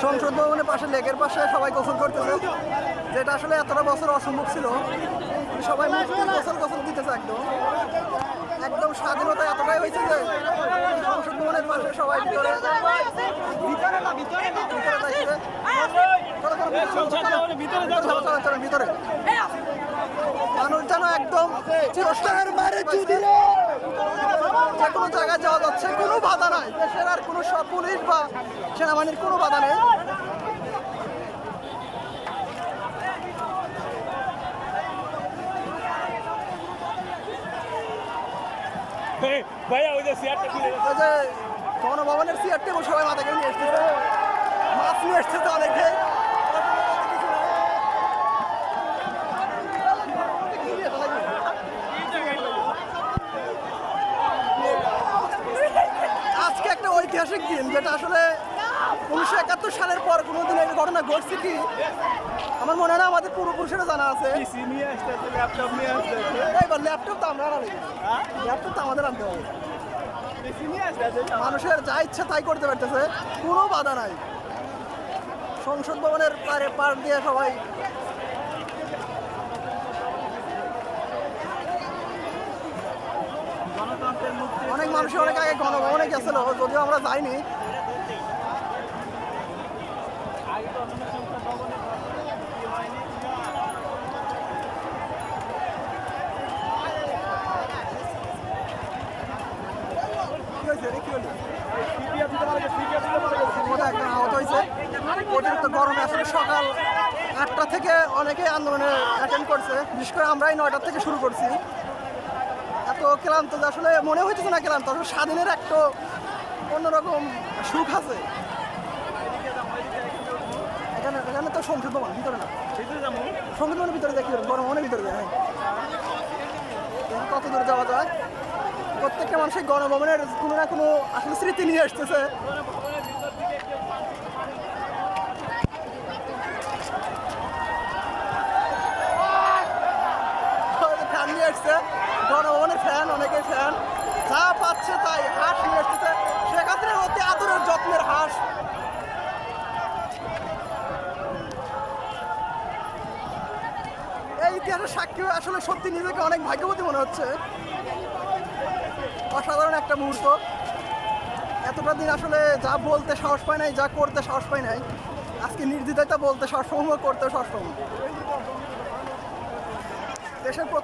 সংসদ ভবনের পাশে লেকের পাশে সবাই গোসল করতেছে, যেটা আসলে এতটা বছর অসম্ভব ছিল। সবাই গোসল দিতেছে একদম একদম স্বাধীনতা এতটাই হয়েছে যে সংসদ ভবনের পাশে সবাই ভিতরে ভিতরে মানুষ যেন একদম চিরস্থানের বাইরে যে কোনো জায়গায় যাওয়া যাচ্ছে, কোনো বাধা নাই। দেশের আর কোনো সব পুলিশ বা সেনাবাহিনীর কোনো বাধা নেই। গণভবনের চেয়ার টেবিল সবাই মাথা নিয়ে এসতেছে, মাছ নিয়ে এসতেছে অনেকে। আজকে একটা ঐতিহাসিক দিন, যেটা আসলে 1971 সালের পর কোনোদিন এই ঘটনা ঘটছে কি আমার মনে হয় না আমাদের পূর্বপুরুষেরা জানা আছে। এবার ল্যাপটপ তো আমরা ল্যাপটপ তো আমাদের আনতে হবে। মানুষের যা ইচ্ছা তাই করতে পারতেছে, কোনো বাধা নাই। সংসদ ভবনের পার দিয়ে সবাই অনেক মানুষ অনেক আগে গণভবনে গেছিল, যদিও আমরা যাইনি। অতিরিক্ত গরমে আসলে সকাল 8টা থেকে অনেকে আন্দোলনে অ্যাটেন্ড করছে, বিশেষ করে আমরাই 9টা থেকে শুরু করছি। এত ক্লান্ত যে আসলে মনে হইতেছে না ক্লান্ত, আসলে স্বাধীনের একটা অন্যরকম সুখ আছে। এখানে তো সংসদ ভবন ভিতরে না, সংসদ ভবনের ভিতরে দেখি, গণভবনের ভিতরে যায়। কত দূর যাওয়া যায়? প্রত্যেকটা মানুষের গণভবনের কোনো না কোনো আসলে স্মৃতি নিয়ে আসতেছে। ফ্যান নিয়ে আসছে, গণভবনের ফ্যান, অনেকের ফ্যান, যা পাচ্ছে তাই হাঁস নিয়ে আসতেছে। শেখ হাসিনার অতি আদরের যত্নের হাঁস। এই ইতিহাসের সাক্ষী আসলে সত্যি নিজেকে অনেক ভাগ্যবতী মনে হচ্ছে। অসাধারণ একটা মুহূর্ত। এতটা দিন আসলে যা বলতে সাহস পায় নাই, যা করতে সাহস পায় নাই, আজকে নির্দ্বিধায় তা বলতে সাহস পাবো, করতে সাহস পাবো। দেশের